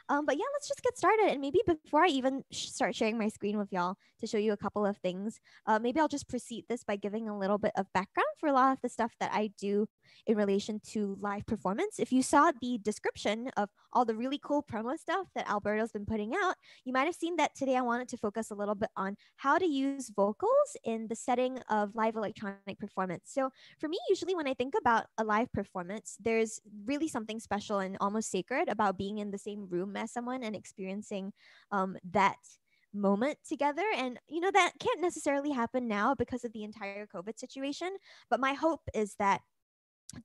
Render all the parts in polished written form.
But yeah, let's just get started. And maybe before I even start sharing my screen with y'all to show you a couple of things, maybe I'll just precede this by giving a little bit of background for a lot of the stuff that I do in relation to live performance. If you saw the description of all the really cool promo stuff that Alberto's been putting out, you might have seen that today I wanted to focus a little bit on how to use vocals in the setting of live electronic performance. So for me, usually when I think about a live performance, there's really something special and almost sacred about being in the same room as someone and experiencing that moment together. And that can't necessarily happen now because of the entire COVID situation, but my hope is that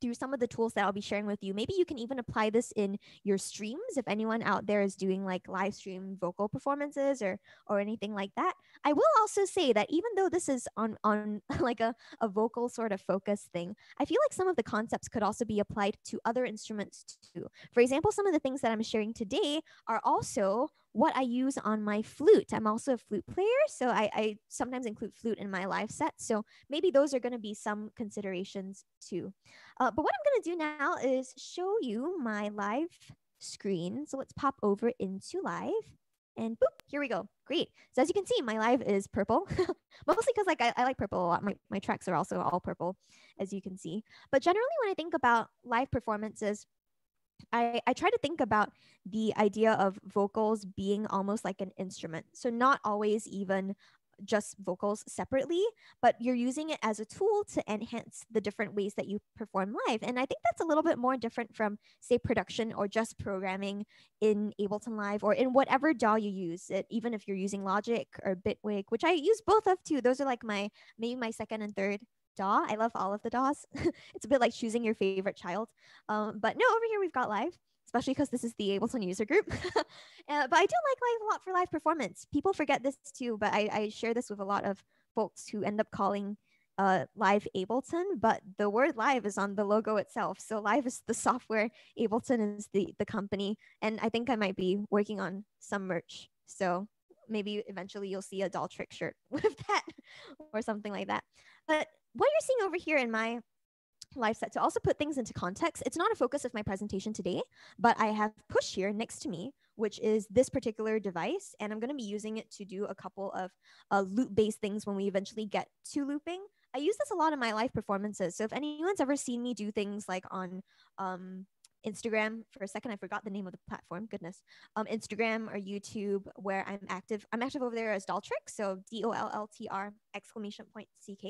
through some of the tools that I'll be sharing with you, maybe you can even apply this in your streams. If anyone out there is doing like live stream vocal performances or anything like that. I will also say that even though this is on like a vocal sort of focus thing, I feel like some of the concepts could also be applied to other instruments too. For example, some of the things that I'm sharing today are also what I use on my flute. I'm also a flute player, so I sometimes include flute in my live set. So maybe those are going to be some considerations too. But what I'm going to do now is show you my live screen. So let's pop over into live. And boop, here we go. Great. So as you can see, my live is purple, mostly because I like purple a lot. My tracks are also all purple, as you can see. But generally, when I think about live performances, I try to think about the idea of vocals being almost like an instrument. So not always even just vocals separately, but you're using it as a tool to enhance the different ways that you perform live. And I think that's a little bit more different from, say, production or just programming in Ableton Live or in whatever DAW you use. Even if you're using Logic or Bitwig, which I use both of too. Those are like maybe my second and third DAW. I love all of the DAWs. It's a bit like choosing your favorite child. But no, over here we've got live, especially because this is the Ableton User Group. But I do like live a lot for live performance. People forget this too, but I share this with a lot of folks who end up calling live Ableton, but the word live is on the logo itself. So live is the software, Ableton is the company. And I think I might be working on some merch. So maybe eventually you'll see a doll trick shirt with that or something like that. But what you're seeing over here in my live set, to also put things into context, it's not a focus of my presentation today, but I have Push here next to me, which is this particular device, and I'm going to be using it to do a couple of loop-based things when we eventually get to looping. I use this a lot in my live performances, so if anyone's ever seen me do things like on Instagram, for a second I forgot the name of the platform, goodness, Instagram or YouTube, where I'm active over there as dolltr, so DOLLTR !CK.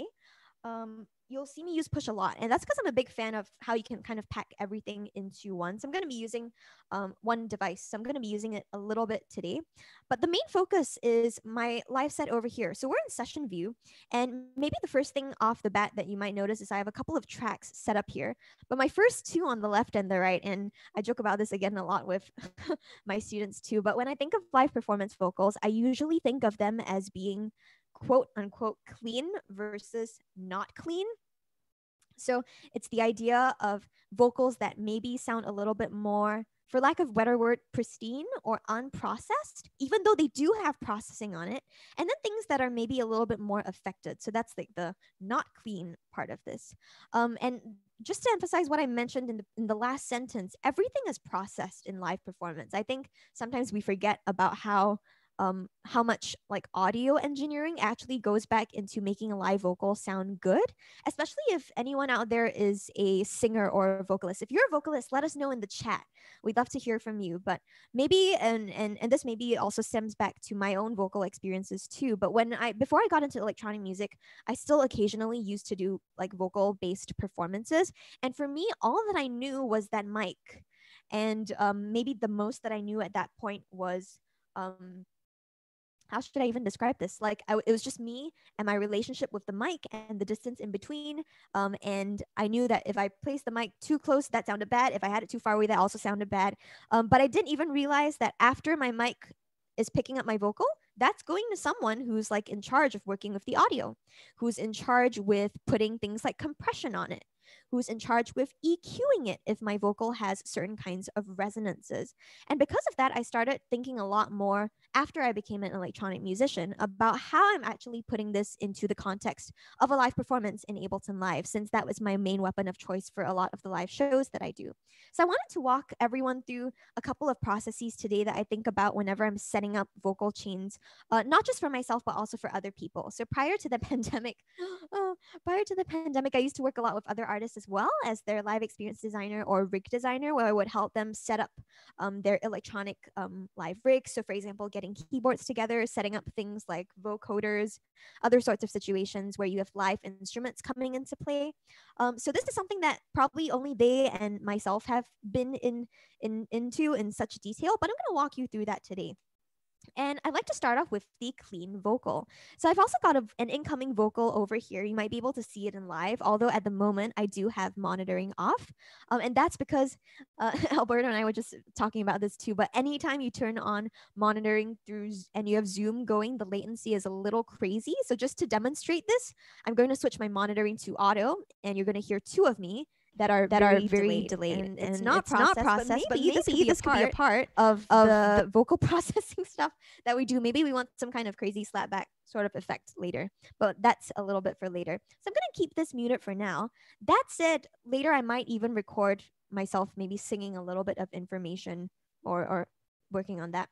You'll see me use Push a lot, and that's because I'm a big fan of how you can kind of pack everything into one. So I'm going to be using one device. So I'm going to be using it a little bit today, but the main focus is my live set over here. So we're in session view, and maybe the first thing off the bat that you might notice is I have a couple of tracks set up here, but my first two on the left and the right, and I joke about this again a lot with my students too, but when I think of live performance vocals, I usually think of them as being quote unquote clean versus not clean. So it's the idea of vocals that maybe sound a little bit more, for lack of a better word, pristine or unprocessed, even though they do have processing on it. And then things that are maybe a little bit more affected. So that's like the not clean part of this. And just to emphasize what I mentioned in the last sentence, everything is processed in live performance. I think sometimes we forget about how much like audio engineering actually goes back into making a live vocal sound good, especially if anyone out there is a singer or a vocalist. If you're a vocalist, let us know in the chat. We'd love to hear from you. But maybe, and this maybe also stems back to my own vocal experiences too. But before I got into electronic music, I still occasionally used to do like vocal based performances. And for me, all that I knew was that mic. And maybe the most that I knew at that point was, how should I even describe this? Like it was just me and my relationship with the mic and the distance in between. And I knew that if I placed the mic too close, that sounded bad. If I had it too far away, that also sounded bad. But I didn't even realize that after my mic is picking up my vocal, that's going to someone who's like in charge of working with the audio, who's in charge with putting things like compression on it, who's in charge with EQing it if my vocal has certain kinds of resonances. And because of that, I started thinking a lot more after I became an electronic musician about how I'm actually putting this into the context of a live performance in Ableton Live, since that was my main weapon of choice for a lot of the live shows that I do. So I wanted to walk everyone through a couple of processes today that I think about whenever I'm setting up vocal chains, not just for myself, but also for other people. So prior to the pandemic, I used to work a lot with other artists as well as their live experience designer or rig designer, where I would help them set up their electronic live rigs. So for example, getting keyboards together, setting up things like vocoders, other sorts of situations where you have live instruments coming into play. So this is something that probably only they and myself have been into in such detail, but I'm going to walk you through that today. And I'd like to start off with the clean vocal. So I've also got an incoming vocal over here. You might be able to see it in live, although at the moment I do have monitoring off. And that's because Alberto and I were just talking about this too, but anytime you turn on monitoring through and you have Zoom going, the latency is a little crazy. So just to demonstrate this, I'm going to switch my monitoring to auto, and you're going to hear two of me that are very delayed. And it's not processed, but maybe this could be a part of the vocal processing stuff that we do. Maybe we want some kind of crazy slapback sort of effect later, but that's a little bit for later. So I'm going to keep this muted for now. That said, later I might even record myself maybe singing a little bit of information or working on that.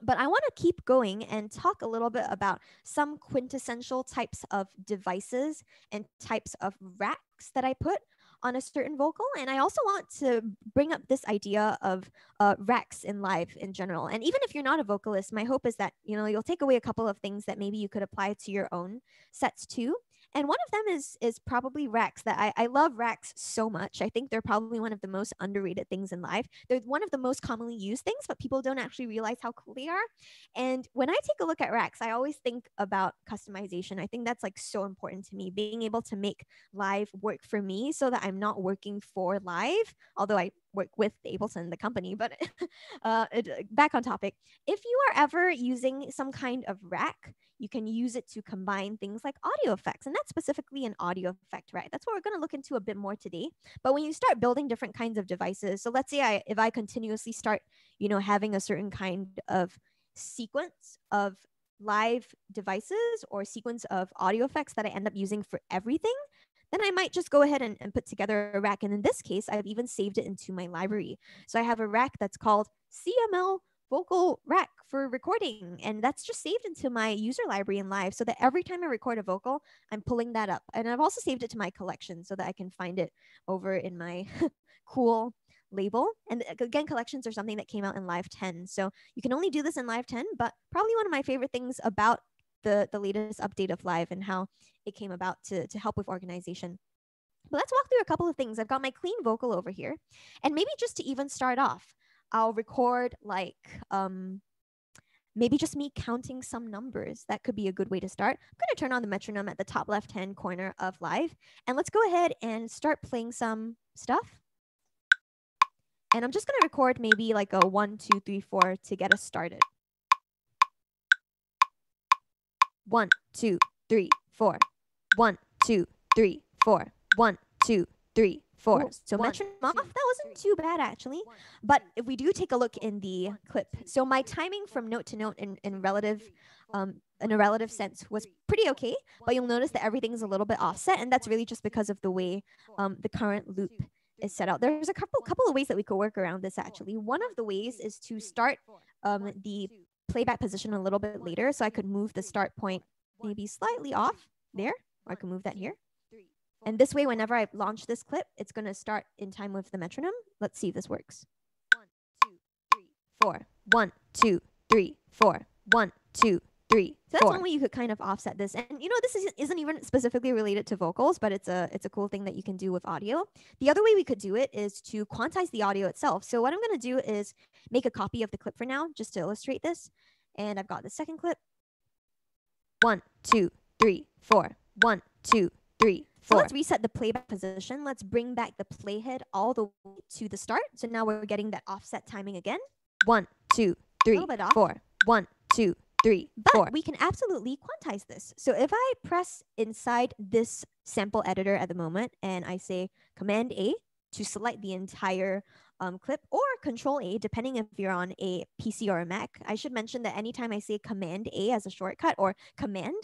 But I want to keep going and talk a little bit about some quintessential types of devices and types of racks that I put on a certain vocal. And I also want to bring up this idea of racks in live in general. And even if you're not a vocalist, my hope is that, you know, you'll take away a couple of things that maybe you could apply to your own sets too. And one of them is probably racks. That I love racks so much. I think they're probably one of the most underrated things in live. They're one of the most commonly used things, but people don't actually realize how cool they are. And when I take a look at racks, I always think about customization. I think that's like so important to me, being able to make live work for me so that I'm not working for live, although I work with Ableton, the company. But back on topic, if you are ever using some kind of rack, you can use it to combine things like audio effects. And that's specifically an audio effect, right? That's what we're going to look into a bit more today. But when you start building different kinds of devices, so let's say if I continuously start, you know, having a certain kind of sequence of live devices or sequence of audio effects that I end up using for everything, then I might just go ahead and put together a rack. And in this case, I've even saved it into my library. So I have a rack that's called CML vocal rack for recording, and that's just saved into my user library in live, so that every time I record a vocal, I'm pulling that up. And I've also saved it to my collection so that I can find it over in my cool label. And again, collections are something that came out in Live 10, so you can only do this in Live 10, but probably one of my favorite things about the latest update of Live and how it came about to help with organization. But let's walk through a couple of things. I've got my clean vocal over here, and maybe just to even start off, I'll record like maybe just me counting some numbers. That could be a good way to start. I'm going to turn on the metronome at the top left-hand corner of Live, and let's go ahead and start playing some stuff. And I'm just going to record maybe like a 1, 2, 3, 4 to get us started. 1, 2, 3, 4. 1, 2, 3, 4. 1, 2, 3, 4. So metronome off, that wasn't too bad actually. But if we do take a look in the clip, so my timing from note to note in a relative sense was pretty okay, but you'll notice that everything's a little bit offset, and that's really just because of the way the current loop is set out. There's a couple of ways that we could work around this actually. One of the ways is to start the playback position a little bit later, so I could move the start point maybe slightly off there, or I can move that here. And this way, whenever I launch this clip, it's going to start in time with the metronome. Let's see if this works. 1, 2, 3, 4. 1, 2, 3, 4. 1, 2, 3. So that's one way you could kind of offset this. And you know, this isn't even specifically related to vocals, but it's a cool thing that you can do with audio. The other way we could do it is to quantize the audio itself. So what I'm going to do is make a copy of the clip for now, just to illustrate this. And I've got the second clip. 1, 2, 3, 4. 1, 2, 3, 4. So let's reset the playback position. Let's bring back the playhead all the way to the start. So now we're getting that offset timing again. 1, 2, 3, 4. 1, 2, 3, 4. But we can absolutely quantize this. So if I press inside this sample editor at the moment and I say Command A to select the entire clip, or Control A, depending if you're on a PC or a Mac. I should mention that anytime I say Command A as a shortcut or Command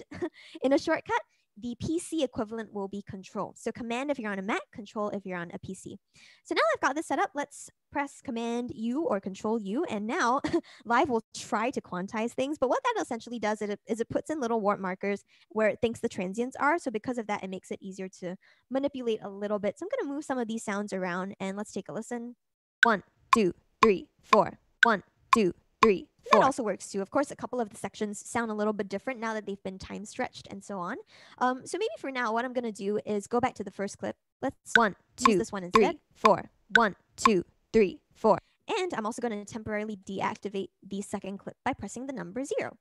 in a shortcut, the PC equivalent will be Control. So Command if you're on a Mac, Control if you're on a PC. So now I've got this set up, let's press Command U or Control U, and now Live will try to quantize things. But what that essentially does is it puts in little warp markers where it thinks the transients are. So because of that, it makes it easier to manipulate a little bit. So I'm going to move some of these sounds around and let's take a listen. 1, 2, 3, 4. 1, 2, 3, 4. That also works too. Of course, a couple of the sections sound a little bit different now that they've been time stretched and so on. So maybe for now, what I'm going to do is go back to the first clip. Let's 1, 2, use this one instead. 3, 4. 1, 2, 3, 4. And I'm also going to temporarily deactivate the second clip by pressing the number 0.